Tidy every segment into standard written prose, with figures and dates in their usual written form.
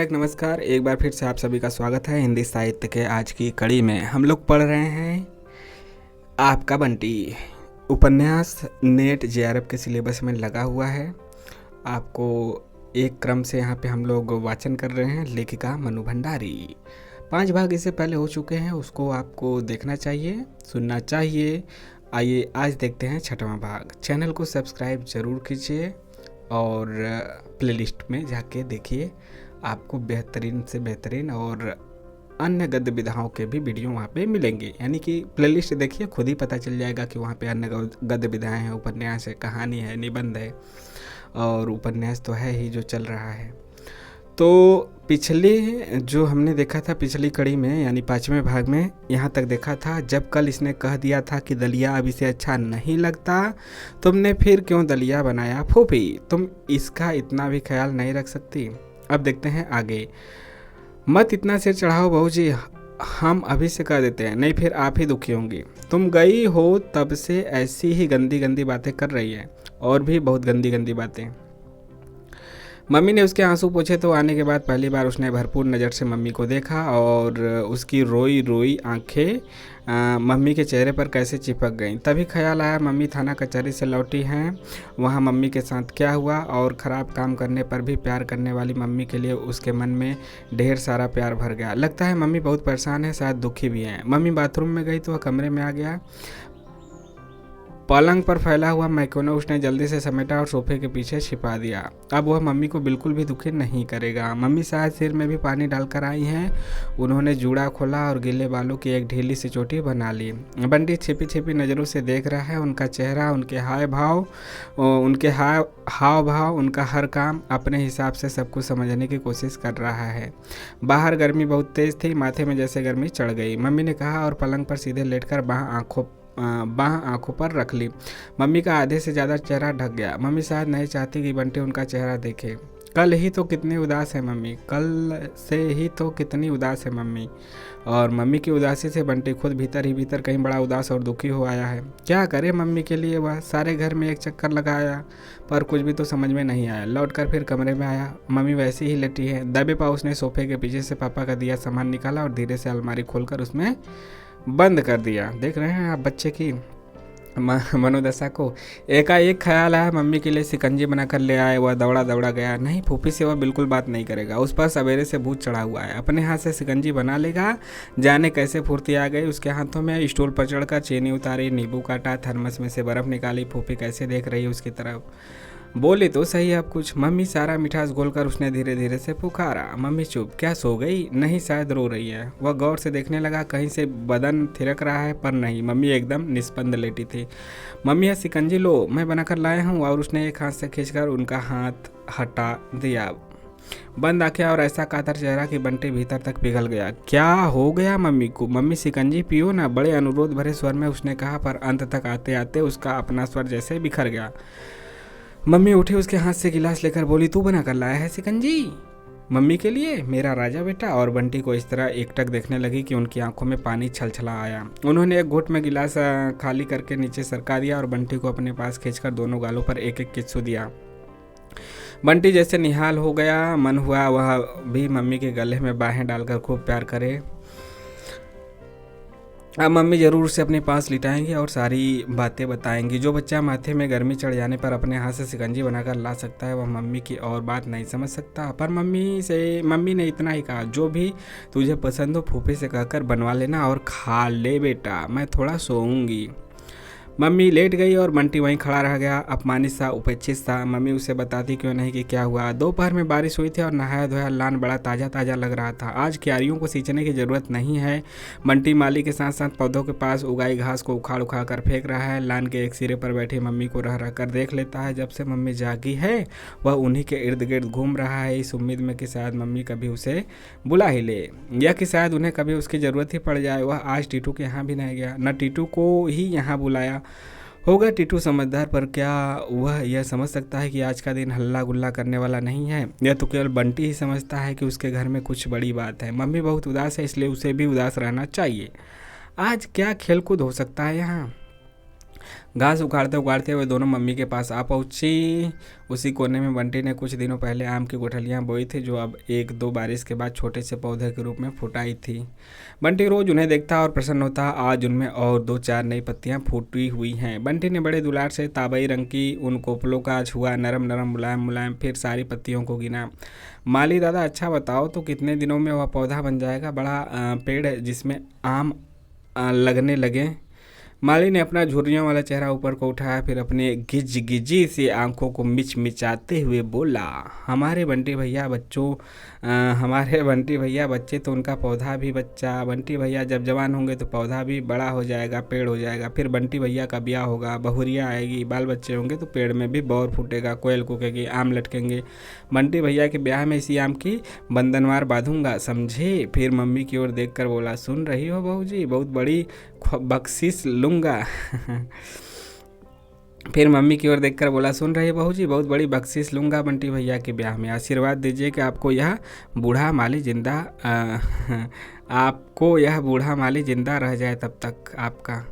नमस्कार। एक बार फिर से आप सभी का स्वागत है हिंदी साहित्य के आज की कड़ी में। हम लोग पढ़ रहे हैं आपका बंटी। उपन्यास नेट जेआरएफ के सिलेबस में लगा हुआ है। आपको एक क्रम से यहाँ पे हम लोग वाचन कर रहे हैं। लेखिका मनु भंडारी। 5 भाग इससे पहले हो चुके हैं, उसको आपको देखना चाहिए, सुनना चाहिए। आइए आज देखते हैं 6वां भाग। चैनल को सब्सक्राइब ज़रूर कीजिए और प्लेलिस्ट में जाके देखिए। आपको बेहतरीन से बेहतरीन और अन्य गद्य विधाओं के भी वीडियो वहाँ पे मिलेंगे। यानी कि प्लेलिस्ट देखिए, खुद ही पता चल जाएगा कि वहाँ पे अन्य गद्य विधाएँ हैं, उपन्यास है, कहानी है, निबंध है, और उपन्यास तो है ही जो चल रहा है। तो पिछले जो हमने देखा था पिछली कड़ी में, यानी 5वें भाग में, यहाँ तक देखा था जब कल इसने कह दिया था कि दलिया अब इसे अच्छा नहीं लगता, तुमने फिर क्यों दलिया बनाया फूफी? तुम इसका इतना भी ख्याल नहीं रख सकती? अब देखते हैं आगे। मत इतना सिर चढ़ाओ बहू जी, हम अभी से कह देते हैं, नहीं फिर आप ही दुखी होंगी। तुम गई हो तब से ऐसी ही गंदी गंदी बातें कर रही है, और भी बहुत गंदी गंदी बातें। मम्मी ने उसके आंसू पोंछे तो आने के बाद पहली बार उसने भरपूर नज़र से मम्मी को देखा, और उसकी रोई रोई आंखें मम्मी के चेहरे पर कैसे चिपक गईं। तभी ख्याल आया मम्मी थाना कचहरी से लौटी हैं, वहाँ मम्मी के साथ क्या हुआ, और ख़राब काम करने पर भी प्यार करने वाली मम्मी के लिए उसके मन में ढेर सारा प्यार भर गया। लगता है मम्मी बहुत परेशान है, शायद दुखी भी हैं। मम्मी बाथरूम में गई तो वह कमरे में आ गया। पलंग पर फैला हुआ मैक्रोनो उसने जल्दी से समेटा और सोफे के पीछे छिपा दिया। अब वह मम्मी को बिल्कुल भी दुखी नहीं करेगा। मम्मी शायद सिर में भी पानी डालकर आई हैं। उन्होंने जूड़ा खोला और गीले बालों की एक ढीली सी चोटी बना ली। बंटी छिपी छिपी नज़रों से देख रहा है उनका चेहरा, उनके हाव भाव, उनका हर काम। अपने हिसाब से सब कुछ समझने की कोशिश कर रहा है। बाहर गर्मी बहुत तेज़ थी, माथे में जैसे गर्मी चढ़ गई। मम्मी ने कहा और पलंग पर सीधे लेटकर बाह आंखों पर रख ली। मम्मी का आधे से ज़्यादा चेहरा ढक गया। मम्मी शायद नहीं चाहती कि बंटी उनका चेहरा देखे। कल ही तो कितनी उदास है मम्मी, कल से ही तो कितनी उदास है मम्मी। और मम्मी की उदासी से बंटी खुद भीतर ही भीतर कहीं बड़ा उदास और दुखी हो आया है। क्या करे मम्मी के लिए? वह सारे घर में एक चक्कर लगाया पर कुछ भी तो समझ में नहीं आया। लौटकर फिर कमरे में आया, मम्मी वैसी ही लेटी है। दबे पाँव उसने सोफे के पीछे से पापा का दिया सामान निकाला और धीरे से अलमारी खोलकर उसमें बंद कर दिया। देख रहे हैं आप बच्चे की मनोदशा को। एकाएक ख्याल आया मम्मी के लिए शिकंजी बनाकर ले आए। वह दौड़ा दौड़ा गया। नहीं, फूफी से वह बिल्कुल बात नहीं करेगा। उस पर सवेरे से भूत चढ़ा हुआ है। अपने हाथ से शिकंजी बना लेगा। जाने कैसे फुर्ती आ गई उसके हाथों में। स्टूल पर चढ़कर चीनी उतारी, नींबू काटा, थर्मस में से बर्फ़ निकाली। फूफी कैसे देख रही है उसकी तरफ। बोले तो सही अब कुछ। मम्मी सारा मिठास घोलकर उसने धीरे धीरे से पुकारा। मम्मी चुप। क्या सो गई? नहीं, शायद रो रही है। वह गौर से देखने लगा, कहीं से बदन थिरक रहा है, पर नहीं, मम्मी एकदम निस्पंद लेटी थी। मम्मी यह शिकंजी लो, मैं बनाकर लाया हूँ। और उसने एक हाथ से खींचकर उनका हाथ हटा दिया। बंद आंखें और ऐसा कातर चेहरा कि बंटी भीतर तक पिघल गया। क्या हो गया मम्मी को? मम्मी शिकंजी पियो ना, बड़े अनुरोध भरे स्वर में उसने कहा, पर अंत तक आते आते उसका अपना स्वर जैसे बिखर गया। मम्मी उठी, उसके हाथ से गिलास लेकर बोली, तू बना कर लाया है शिकंजी मम्मी के लिए, मेरा राजा बेटा? और बंटी को इस तरह एकटक देखने लगी कि उनकी आंखों में पानी छलछला आया। उन्होंने एक घूंट में गिलास खाली करके नीचे सरका दिया और बंटी को अपने पास खींचकर दोनों गालों पर एक एक किस्सू दिया। बंटी जैसे निहाल हो गया। मन हुआ वह भी मम्मी के गले में बाहें डालकर खूब प्यार करे। अब मम्मी ज़रूर उसे अपने पास लिटाएंगी और सारी बातें बताएंगी। जो बच्चा माथे में गर्मी चढ़ जाने पर अपने हाथ से शिकंजी बनाकर ला सकता है, वह मम्मी की और बात नहीं समझ सकता। पर मम्मी ने इतना ही कहा, जो भी तुझे पसंद हो फूफी से कहकर बनवा लेना और खा ले बेटा, मैं थोड़ा सोऊंगी। मम्मी लेट गई और बंटी वहीं खड़ा रह गया, अपमानित सा, उपेक्षित सा। मम्मी उसे बताती क्यों नहीं कि क्या हुआ। दोपहर में बारिश हुई थी और नहाया धोया लान बड़ा ताज़ा ताज़ा लग रहा था। आज क्यारियों को सींचने की ज़रूरत नहीं है। बंटी माली के साथ साथ पौधों के पास उगाई घास को उखाड़ उखाड़ कर फेंक रहा है। लान के एक सिरे पर बैठी मम्मी को रह रह कर देख लेता है। जब से मम्मी जागी है वह उन्हीं के इर्द गिर्द घूम रहा है, इस उम्मीद में कि शायद मम्मी कभी उसे बुला ही ले, या कि शायद उन्हें कभी उसकी ज़रूरत ही पड़ जाए। वह आज टीटू के यहाँ भी नहीं गया, न टीटू को ही यहाँ बुलाया होगा। टीटू समझदार, पर क्या वह यह समझ सकता है कि आज का दिन हल्ला गुल्ला करने वाला नहीं है? यह तो केवल बंटी ही समझता है कि उसके घर में कुछ बड़ी बात है। मम्मी बहुत उदास है, इसलिए उसे भी उदास रहना चाहिए। आज क्या खेल कूद हो सकता है यहाँ? घास उखाड़ते उखाड़ते हुए दोनों मम्मी के पास आ पहुंची। उसी कोने में बंटी ने कुछ दिनों पहले आम की गुठलियां बोई थी, जो अब एक दो बारिश के बाद छोटे से पौधे के रूप में फुट आई थी। बंटी रोज उन्हें देखता और प्रसन्न होता। आज उनमें और दो चार नई पत्तियां फूटी हुई हैं। बंटी ने बड़े दुलार से ताबई रंग की उन कोपलों का छुआ, नरम नरम मुलायम मुलायम, फिर सारी पत्तियों को गिना। माली दादा, अच्छा बताओ तो कितने दिनों में वह पौधा बन जाएगा, बड़ा पेड़ जिसमें आम लगने लगे। माली ने अपना झुर्रियों वाला चेहरा ऊपर को उठाया, फिर अपने गिज गिजी से आंखों को मिचमिचाते हुए बोला, हमारे बंटी भैया बच्चों हमारे बंटी भैया बच्चे तो उनका पौधा भी बच्चा। बंटी भैया जब जवान होंगे तो पौधा भी बड़ा हो जाएगा, पेड़ हो जाएगा। फिर बंटी भैया का ब्याह होगा, बहुरिया आएगी, बाल बच्चे होंगे तो पेड़ में भी बौर फूटेगा, कोयल कूकेगी, आम लटकेंगे। बंटी भैया के ब्याह में इसी आम की बंधनवार बांधूंगा, समझे। फिर मम्मी की ओर देखकर बोला, सुन रही हो बहू जी, बहुत बड़ी बख्शिश लूँगा। फिर मम्मी की ओर देखकर बोला, सुन रही बहू जी, बहुत बड़ी बख्शिश लूँगा बंटी भैया के ब्याह में। आशीर्वाद दीजिए कि आपको यह बूढ़ा माली जिंदा रह जाए तब तक आपका।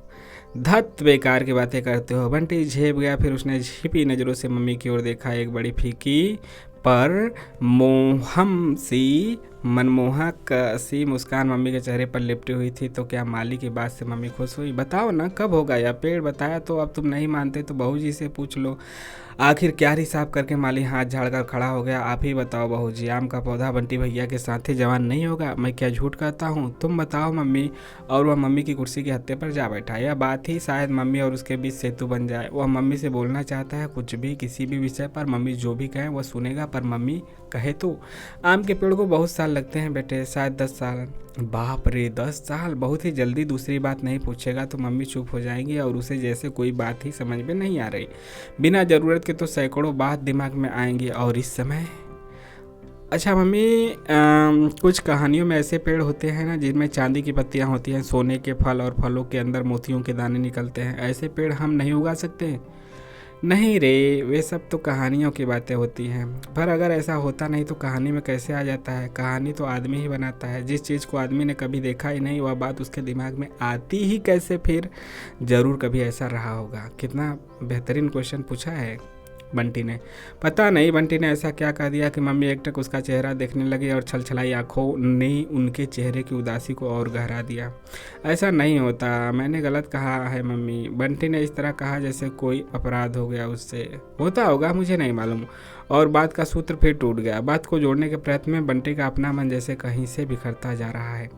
धत बेकार की बातें करते हो। बंटी झेप गया। फिर उसने झिपी नज़रों से मम्मी की ओर देखा। एक बड़ी फीकी पर मोहम सी मनमोहक सी मुस्कान मम्मी के चेहरे पर लिपटी हुई थी। तो क्या माली की बात से मम्मी खुश हुई? बताओ ना कब होगा यह पेड़? बताया तो अब तुम नहीं मानते तो बहू जी से पूछ लो। आखिर क्या हिसाब करके माली हाथ झाड़कर खड़ा हो गया। आप ही बताओ बहू जी, आम का पौधा बंटी भैया के साथ ही जवान नहीं होगा? मैं क्या झूठ कहता हूँ? तुम बताओ मम्मी। और वह मम्मी की कुर्सी के हत्थे पर जा बैठा। यह बात ही शायद मम्मी और उसके बीच सेतु बन जाए। वह मम्मी से बोलना चाहता है कुछ भी, किसी भी विषय पर। मम्मी जो भी कहे वह सुनेगा, पर मम्मी कहे तो। आम के पेड़ को बहुत साल लगते हैं बेटे, शायद 10 साल। बाप रे, 10 साल! बहुत ही जल्दी। दूसरी बात नहीं पूछेगा तो मम्मी चुप हो जाएंगी और उसे जैसे कोई बात ही समझ में नहीं आ रही। बिना ज़रूरत के तो सैकड़ों बात दिमाग में आएंगी, और इस समय। अच्छा मम्मी, कुछ कहानियों में ऐसे पेड़ होते हैं ना जिनमें चांदी की पत्तियां होती हैं, सोने के फल, और फलों के अंदर मोतियों के दाने निकलते हैं। ऐसे पेड़ हम नहीं उगा सकते? नहीं रे, वे सब तो कहानियों की बातें होती हैं। पर अगर ऐसा होता नहीं तो कहानी में कैसे आ जाता है? कहानी तो आदमी ही बनाता है। जिस चीज़ को आदमी ने कभी देखा ही नहीं, वह बात उसके दिमाग में आती ही कैसे फिर? ज़रूर कभी ऐसा रहा होगा। कितना बेहतरीन क्वेश्चन पूछा है बंटी ने। पता नहीं बंटी ने ऐसा क्या कह दिया कि मम्मी एकटक उसका चेहरा देखने लगी, और छलछलाई आंखों ने उनके चेहरे की उदासी को और गहरा दिया। ऐसा नहीं होता, मैंने गलत कहा है मम्मी। बंटी ने इस तरह कहा जैसे कोई अपराध हो गया उससे। होता होगा, मुझे नहीं मालूम। और बात का सूत्र फिर टूट गया। बात को जोड़ने के प्रयत्न में बंटी का अपना मन जैसे कहीं से बिखरता जा रहा है।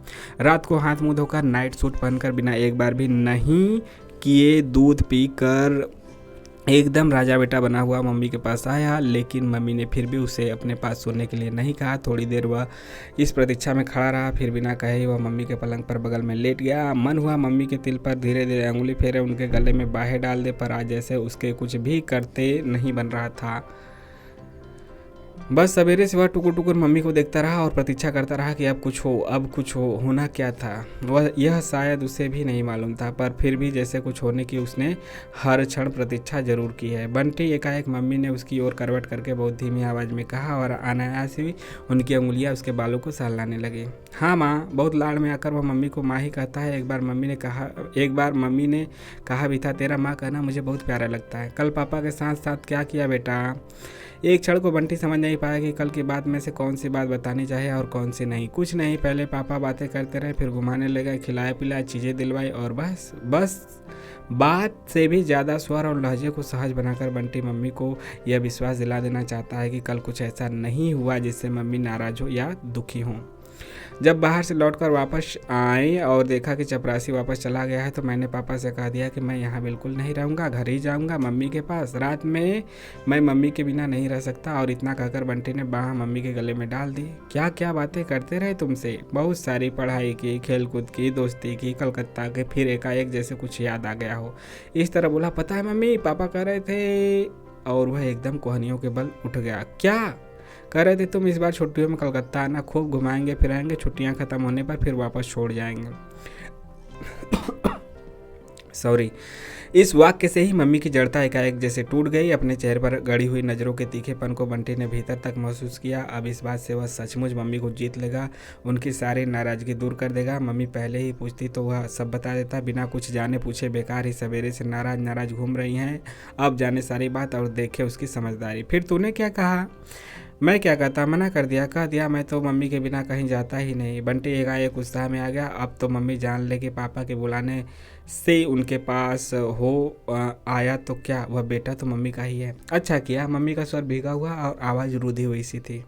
रात को हाथ मुंह धोकर, नाइट सूट पहनकर, बिना एक बार भी नहीं किए दूध पीकर एकदम राजा बेटा बना हुआ मम्मी के पास आया। लेकिन मम्मी ने फिर भी उसे अपने पास सोने के लिए नहीं कहा। थोड़ी देर वह इस प्रतीक्षा में खड़ा रहा, फिर बिना कहे वह मम्मी के पलंग पर बगल में लेट गया। मन हुआ मम्मी के तिल पर धीरे धीरे अंगुली फेरे, उनके गले में बाहें डाल दे, पर आज जैसे उसके कुछ भी करते नहीं बन रहा था। बस सवेरे से वह टुकुर टुकुर मम्मी को देखता रहा और प्रतीक्षा करता रहा कि अब कुछ हो। होना क्या था वह यह शायद उसे भी नहीं मालूम था, पर फिर भी जैसे कुछ होने की उसने हर क्षण प्रतीक्षा जरूर की है। बंटी एकाएक मम्मी ने उसकी ओर करवट करके बहुत धीमी आवाज़ में कहा, और अनायास ही उनकी उंगलियां उसके बालों को सहलाने लगी। हाँ माँ। बहुत लाड़ में आकर वह मम्मी को माँ ही कहता है। एक बार मम्मी ने कहा भी था, तेरा माँ कहना मुझे बहुत प्यारा लगता है। कल पापा के साथ साथ क्या किया बेटा? एक क्षण को बंटी समझ नहीं पाया कि कल की बात में से कौन सी बात बतानी चाहिए और कौन सी नहीं। कुछ नहीं, पहले पापा बातें करते रहे, फिर घुमाने लगे, खिलाए पिलाए, चीज़ें दिलवाई, और बस बात से भी ज़्यादा स्वर और लहजे को सहज बनाकर बंटी मम्मी को यह विश्वास दिला देना चाहता है कि कल कुछ ऐसा नहीं हुआ जिससे मम्मी नाराज़ हो या दुखी हों। जब बाहर से लौटकर वापस आए और देखा कि चपरासी वापस चला गया है, तो मैंने पापा से कह दिया कि मैं यहाँ बिल्कुल नहीं रहूँगा, घर ही जाऊँगा मम्मी के पास। रात में मैं मम्मी के बिना नहीं रह सकता। और इतना कहकर बंटी ने बाह मम्मी के गले में डाल दी। क्या क्या बातें करते रहे तुमसे? बहुत सारी, पढ़ाई की, खेलकूद की, दोस्ती की, कलकत्ता के। फिर एकाएक जैसे कुछ याद आ गया हो, इस तरह बोला, पता है मम्मी, पापा कह रहे थे। और वह एकदम कोहनियों के बल उठ गया। क्या कह रहे थे? तुम इस बार छुट्टियों में कलकत्ता आना, खूब घुमाएंगे फिराएंगे, छुट्टियां खत्म होने पर फिर वापस छोड़ जाएंगे। सॉरी। इस वाक्य से ही मम्मी की जड़ता एकाएक जैसे टूट गई। अपने चेहरे पर गड़ी हुई नज़रों के तीखेपन को बंटी ने भीतर तक महसूस किया। अब इस बात से वह सचमुच मम्मी को जीत लेगा, उनकी सारी नाराज़गी दूर कर देगा। मम्मी पहले ही पूछती तो वह सब बता देता, बिना कुछ जाने पूछे बेकार ही सवेरे से नाराज नाराज घूम रही हैं। अब जाने सारी बात और देखे उसकी समझदारी। फिर तूने क्या कहा? मैं क्या कहता, मना कर दिया। कह दिया मैं तो मम्मी के बिना कहीं जाता ही नहीं। बंटी एकाएक उत्साह में आ गया। अब तो मम्मी जान ले कि पापा के बुलाने से उनके पास आया तो क्या, वह बेटा तो मम्मी का ही है। अच्छा किया। मम्मी का स्वर भीगा हुआ और आवाज़ रूधी हुई सी थी।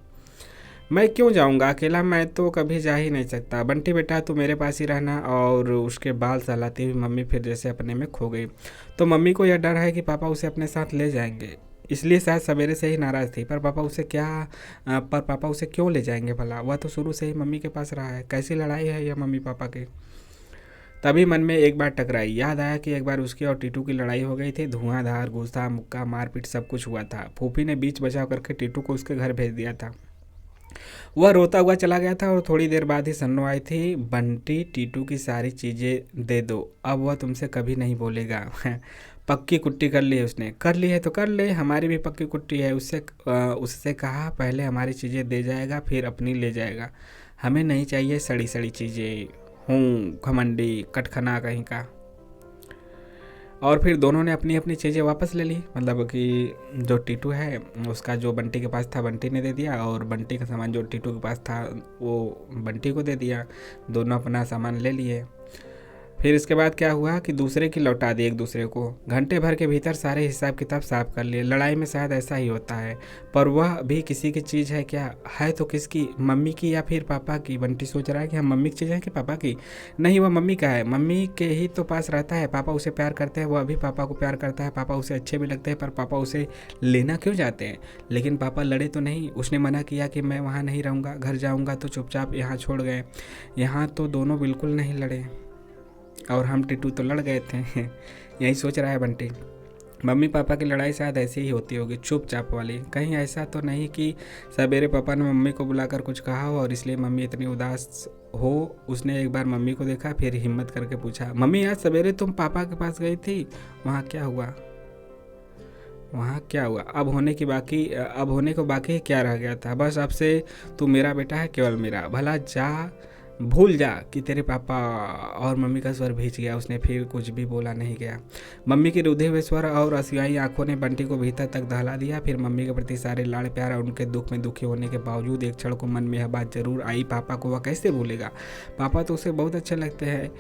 मैं क्यों जाऊंगा अकेला, मैं तो कभी जा ही नहीं सकता। बंटी बेटा तू मेरे पास ही रहना। और उसके बाल सहलाती हुई मम्मी फिर जैसे अपने में खो गई। तो मम्मी को यह डर है कि पापा उसे अपने साथ ले जाएंगे, इसलिए शायद सवेरे से ही नाराज़ थी। पर पापा उसे क्यों ले जाएंगे भला? वह तो शुरू से ही मम्मी के पास रहा है। कैसी लड़ाई है यह मम्मी पापा की? तभी मन में एक बार टकराई। याद आया कि एक बार उसकी और टीटू की लड़ाई हो गई थी। धुआंधार, गुस्सा, मुक्का, मारपीट सब कुछ हुआ था। फूफी ने बीच बचाव करके टीटू को उसके घर भेज दिया था। वह रोता हुआ चला गया था और थोड़ी देर बाद ही सन्नो आई थी। बंटी टीटू की सारी चीज़ें दे दो, अब वह तुमसे कभी नहीं बोलेगा। पक्की कुट्टी कर ली है उसने। कर ली है तो कर ले, हमारी भी पक्की कुट्टी है। उससे कहा पहले हमारी चीज़ें दे जाएगा फिर अपनी ले जाएगा। हमें नहीं चाहिए सड़ी सड़ी चीज़ें। हूँ घमंडी कटखना कहीं का। और फिर दोनों ने अपनी अपनी चीज़ें वापस ले ली। मतलब कि जो टीटू है उसका जो बंटी के पास था बंटी ने दे दिया, और बंटी का सामान जो टीटू के पास था वो बंटी को दे दिया। दोनों अपना सामान ले लिए। फिर इसके बाद क्या हुआ कि दूसरे की लौटा दी एक दूसरे को। घंटे भर के भीतर सारे हिसाब किताब साफ कर लिए। लड़ाई में शायद ऐसा ही होता है। पर वह भी किसी की चीज़ है क्या? है तो किसकी? मम्मी की या फिर पापा की? बंटी सोच रहा है कि हम मम्मी की चीज़ है कि पापा की। नहीं, वह मम्मी का है। मम्मी के ही तो पास रहता है। पापा उसे प्यार करते हैं, वह भी पापा को प्यार करता है। पापा उसे अच्छे भी लगते हैं, पर पापा उसे लेना क्यों चाहते हैं? लेकिन पापा लड़े तो नहीं। उसने मना किया कि मैं वहाँ नहीं रहूँगा, घर जाऊँगा, तो चुपचाप यहाँ छोड़ गए। यहाँ तो दोनों बिल्कुल नहीं लड़े, और हम टिटू तो लड़ गए थे। यही सोच रहा है बंटी। मम्मी पापा की लड़ाई शायद ऐसी ही होती होगी, चुपचाप वाली। कहीं ऐसा तो नहीं कि सवेरे पापा ने मम्मी को बुलाकर कुछ कहा हो और इसलिए मम्मी इतनी उदास हो। उसने एक बार मम्मी को देखा, फिर हिम्मत करके पूछा, मम्मी आज सवेरे तुम पापा के पास गई थी, वहाँ क्या हुआ? वहाँ क्या हुआ? अब होने को बाकी क्या रह गया था? बस अब से तू मेरा बेटा है, केवल मेरा। भला जा, भूल जा कि तेरे पापा। और मम्मी का स्वर भींच गया। उसने फिर कुछ भी बोला नहीं गया। मम्मी के रुधे हुए स्वर और असियाई आंखों ने बंटी को भीतर तक दहला दिया। फिर मम्मी के प्रति सारे लाड़ प्यार और उनके दुख में दुखी होने के बावजूद एक क्षण को मन में यह बात जरूर आई, पापा को वह कैसे भूलेगा? पापा तो उसे बहुत अच्छे लगते हैं,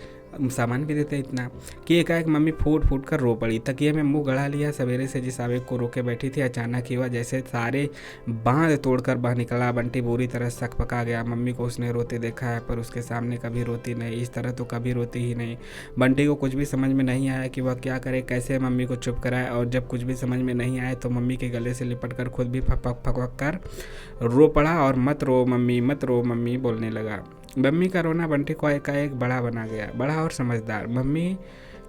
सामान भी देते इतना। कि एकाएक मम्मी फूट फूट कर रो पड़ी। तकिए में मुंह गड़ा लिया। सवेरे से जिस आवेग को रोके बैठी थी, अचानक ही वह जैसे सारे बांध तोड़कर बाहर निकला। बंटी बुरी तरह सकपका गया। मम्मी को उसने रोते देखा है, पर उसके सामने कभी रोती नहीं। इस तरह तो कभी रोती ही नहीं। बंटी को कुछ भी समझ में नहीं आया कि वह क्या करे, कैसे मम्मी को चुप कराए। और जब कुछ भी समझ में नहीं आया तो मम्मी के गले से लिपट कर खुद भी फकफक फकफक कर रो पड़ा और मत रो मम्मी, मत रो मम्मी बोलने लगा। मम्मी का रोना बंटी को एकाएक बड़ा बना गया, बड़ा और समझदार। मम्मी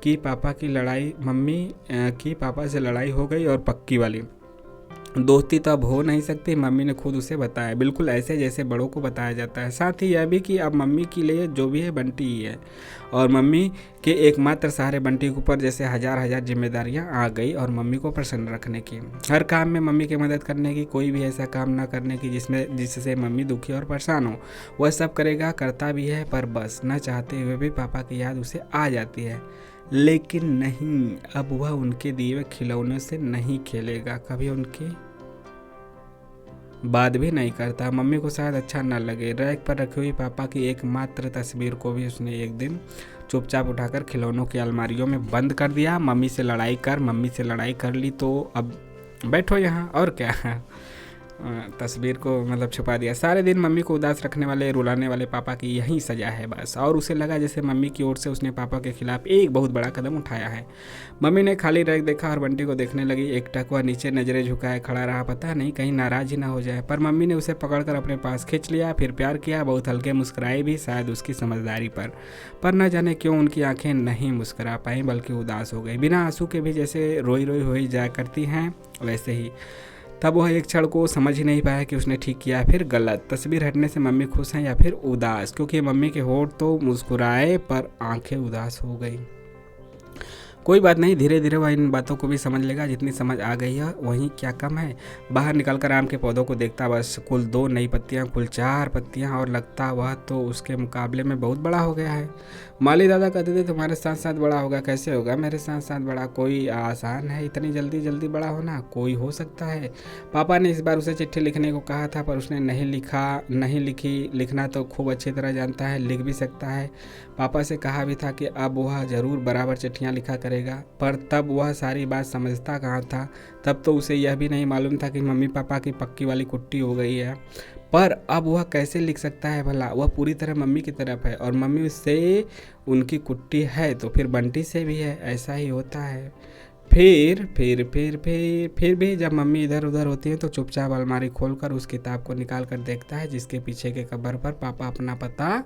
की पापा से लड़ाई हो गई, और पक्की वाली। दोस्ती तो अब हो नहीं सकती। मम्मी ने खुद उसे बताया, बिल्कुल ऐसे जैसे बड़ों को बताया जाता है। साथ ही यह भी कि अब मम्मी के लिए जो भी है बंटी ही है, और मम्मी के एकमात्र सहारे बंटी के ऊपर जैसे हजार हजार जिम्मेदारियां आ गई, और मम्मी को प्रसन्न रखने की, हर काम में मम्मी की मदद करने की, कोई भी ऐसा काम ना करने की जिससे मम्मी दुखी और परेशान हो। वह सब करेगा, करता भी है। पर बस न चाहते हुए भी पापा की याद उसे आ जाती है। लेकिन नहीं, अब वह उनके दिए हुए खिलौनों से नहीं खेलेगा, कभी उनकी बात भी नहीं करता। मम्मी को शायद अच्छा न लगे। रैक पर रखी हुई पापा की एकमात्र तस्वीर को भी उसने एक दिन चुपचाप उठाकर खिलौनों की अलमारियों में बंद कर दिया। मम्मी से लड़ाई कर ली तो अब बैठो यहाँ, और क्या। तस्वीर को मतलब छुपा दिया। सारे दिन मम्मी को उदास रखने वाले, रुलाने वाले पापा की यही सजा है बस। और उसे लगा जैसे मम्मी की ओर से उसने पापा के खिलाफ एक बहुत बड़ा कदम उठाया है। मम्मी ने खाली रैक देखा और बंटी को देखने लगी। एकटक वह नीचे नजरें झुकाए खड़ा रहा, पता नहीं कहीं नाराज ही ना हो जाए। पर मम्मी ने उसे पकड़कर अपने पास खींच लिया, फिर प्यार किया, बहुत हल्के मुस्कुराए भी, शायद उसकी समझदारी पर न जाने क्यों उनकी आंखें नहीं मुस्कुरा पाई, बल्कि उदास हो गई। बिना आंसू के भी जैसे रोई रोई हो जाया करती हैं वैसे ही। तब वह एक क्षण को समझ ही नहीं पाया कि उसने ठीक किया है फिर गलत। तस्वीर हटने से मम्मी खुश हैं या फिर उदास, क्योंकि मम्मी के होठ तो मुस्कुराए पर आंखें उदास हो गई। कोई बात नहीं, धीरे धीरे वह इन बातों को भी समझ लेगा। जितनी समझ आ गई है वहीं क्या कम है। बाहर निकलकर आम के पौधों को देखता, बस कुल 2 नई पत्तियां, कुल 4 पत्तियां, और लगता वह तो उसके मुकाबले में बहुत बड़ा हो गया है। माली दादा कहते थे तुम्हारे साथ साथ बड़ा होगा। कैसे होगा मेरे साथ साथ बड़ा? कोई आसान है इतनी जल्दी जल्दी बड़ा होना? कोई हो सकता है। पापा ने इस बार उसे चिट्ठी लिखने को कहा था, पर उसने नहीं लिखी। लिखना तो खूब अच्छी तरह जानता है, लिख भी सकता है। पापा से कहा भी था कि अब वह ज़रूर बराबर चिट्ठियाँ लिखा करेगा, पर तब वह सारी बात समझता कहाँ था। तब तो उसे यह भी नहीं मालूम था कि मम्मी पापा की पक्की वाली कुट्टी हो गई है। पर अब वह कैसे लिख सकता है भला? वह पूरी तरह मम्मी की तरफ है, और मम्मी उससे उनकी कुट्टी है तो फिर बंटी से भी है। ऐसा ही होता है। फिर भी जब मम्मी इधर उधर होती है तो चुपचाप अलमारी खोलकर उस किताब को निकाल कर देखता है जिसके पीछे के कवर पर पापा अपना पता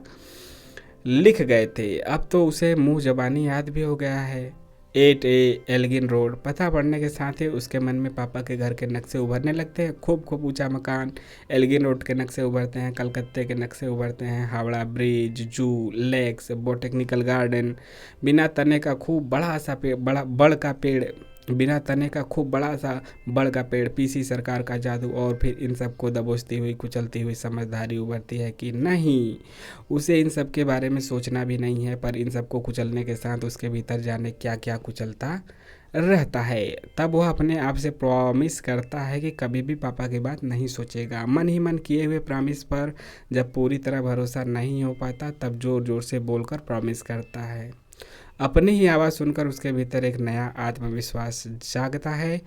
लिख गए थे। अब तो उसे मुंह जबानी याद भी हो गया है। 8A Elgin road. पता पढ़ने के साथ ही उसके मन में पापा के घर के नक्शे उभरने लगते हैं। खूब खूब ऊंचा मकान, एल्गिन रोड के नक्शे उभरते हैं, कलकत्ते के नक्शे उभरते हैं, हावड़ा ब्रिज, जू, लेक्स, बोटेनिकल गार्डन, बिना तने का खूब बड़ा सा पेड़, बड़ का पेड़, बिना तने का खूब बड़ा सा बड़ का पेड़, पीसी सरकार का जादू, और फिर इन सबको दबोचती हुई कुचलती हुई समझदारी उभरती है कि नहीं, उसे इन सब के बारे में सोचना भी नहीं है। पर इन सबको कुचलने के साथ उसके भीतर जाने क्या क्या कुचलता रहता है। तब वह अपने आप से प्रॉमिस करता है कि कभी भी पापा की बात नहीं सोचेगा। मन ही मन किए हुए प्रॉमिस पर जब पूरी तरह भरोसा नहीं हो पाता तब जोर जोर से बोलकर प्रॉमिस करता है। अपनी ही आवाज़ सुनकर उसके भीतर एक नया आत्मविश्वास जागता है।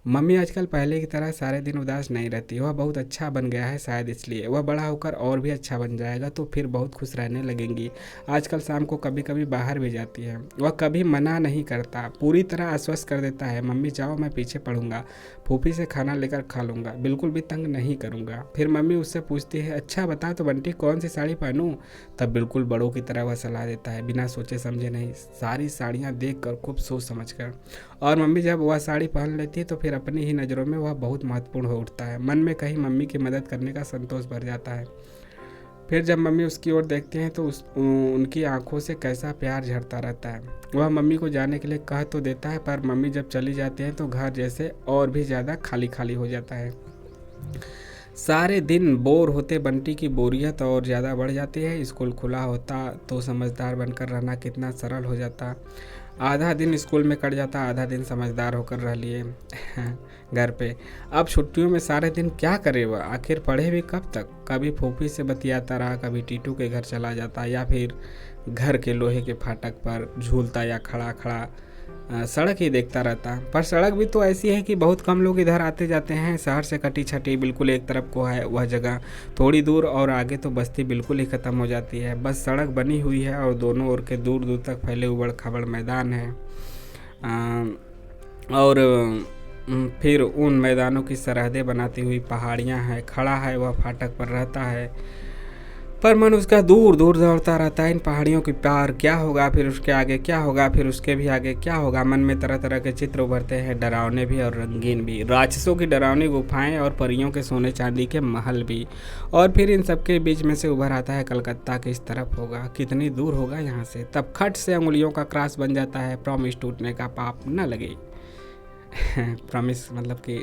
मम्मी आजकल पहले की तरह सारे दिन उदास नहीं रहती। वह बहुत अच्छा बन गया है, शायद इसलिए। वह बड़ा होकर और भी अच्छा बन जाएगा तो फिर बहुत खुश रहने लगेंगी। आजकल शाम को कभी कभी बाहर भी जाती है। वह कभी मना नहीं करता, पूरी तरह आश्वस्त कर देता है, मम्मी जाओ मैं पीछे पढ़ूंगा, फूफी से खाना लेकर खा लूँगा, बिल्कुल भी तंग नहीं करूँगा। फिर मम्मी उससे पूछती है, अच्छा बता तो बंटी कौन सी साड़ी पहनूँ? तब बिल्कुल बड़ों की तरह वह सलाह देता है, बिना सोचे समझे नहीं, सारी साड़ियाँ देख कर, खूब सोच समझ कर। और मम्मी जब वह साड़ी पहन लेती है तो फिर अपनी ही नज़रों में वह बहुत महत्वपूर्ण हो उठता है। मन में कहीं मम्मी की मदद करने का संतोष भर जाता है। फिर जब मम्मी उसकी ओर देखते हैं तो उनकी आंखों से कैसा प्यार झरता रहता है। वह मम्मी को जाने के लिए कह तो देता है, पर मम्मी जब चली जाती हैं तो घर जैसे और भी ज़्यादा खाली खाली हो जाता है। सारे दिन बोर होते बंटी की बोरियत और ज़्यादा बढ़ जाती है। स्कूल खुला होता तो समझदार बनकर रहना कितना सरल हो जाता। आधा दिन स्कूल में कट जाता, आधा दिन समझदार होकर रह लिए घर पे। अब छुट्टियों में सारे दिन क्या करे वह? आखिर पढ़े भी कब तक? कभी फूफी से बतियाता रहा, कभी टीटू के घर चला जाता, या फिर घर के लोहे के फाटक पर झूलता, या खड़ा खड़ा सड़क ही देखता रहता। पर सड़क भी तो ऐसी है कि बहुत कम लोग इधर आते जाते हैं। शहर से कटी छटी बिल्कुल एक तरफ को है वह जगह, थोड़ी दूर और आगे तो बस्ती बिल्कुल ही ख़त्म हो जाती है। बस सड़क बनी हुई है और दोनों ओर के दूर दूर तक फैले उबड़ खाबड़ मैदान है। और फिर उन मैदानों की सरहदें बनाती हुई पहाड़ियाँ हैं। खड़ा है वह फाटक पर रहता है, पर मन उसका दूर दूर दौड़ता रहता है। इन पहाड़ियों के पार क्या होगा, फिर उसके आगे क्या होगा, फिर उसके भी आगे क्या होगा। मन में तरह तरह के चित्र उभरते हैं, डरावने भी और रंगीन भी। राक्षसों की डरावनी गुफाएं और परियों के सोने चांदी के महल भी। और फिर इन सबके बीच में से उभर आता है कलकत्ता किस तरफ होगा, कितनी दूर होगा यहाँ से। तब खट से अंगुलियों का क्रॉस बन जाता है, प्रॉमिस टूटने का पाप न लगे। प्रॉमिस मतलब कि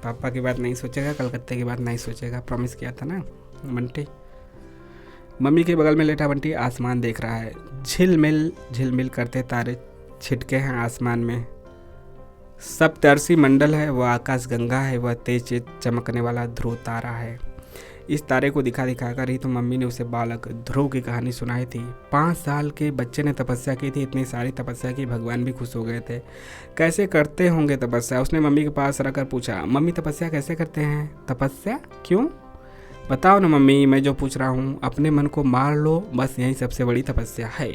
पापा की बात नहीं सोचेगा, कलकत्ते की बात नहीं सोचेगा। प्रॉमिस किया था ना बंटी। मम्मी के बगल में लेटा बंटी आसमान देख रहा है। झिलमिल करते तारे छिटके हैं आसमान में। सप्तर्षि मंडल है, वह आकाश गंगा है, वह तेज चमकने वाला ध्रुव तारा है। इस तारे को दिखा कर ही तो मम्मी ने उसे बालक ध्रुव की कहानी सुनाई थी। 5 साल के बच्चे ने तपस्या की थी, इतनी सारी तपस्या की भगवान भी खुश हो गए थे। कैसे करते होंगे तपस्या? उसने मम्मी के पास रखकर पूछा, मम्मी तपस्या कैसे करते हैं? तपस्या क्यों? बताओ ना मम्मी, मैं जो पूछ रहा हूँ। अपने मन को मार लो, बस यही सबसे बड़ी तपस्या है।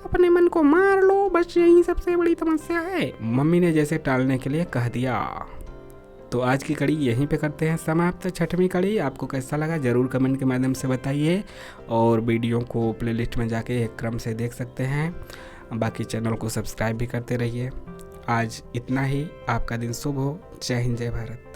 अपने मन को मार लो, बस यही सबसे बड़ी तपस्या है, मम्मी ने जैसे टालने के लिए कह दिया। तो आज की कड़ी यहीं पे करते हैं समाप्त, 6वीं कड़ी। आपको कैसा लगा ज़रूर कमेंट के माध्यम से बताइए, और वीडियो को प्लेलिस्ट में जाके एक क्रम से देख सकते हैं। बाकी चैनल को सब्सक्राइब भी करते रहिए। आज इतना ही, आपका दिन शुभ हो। जय हिंद, जय भारत।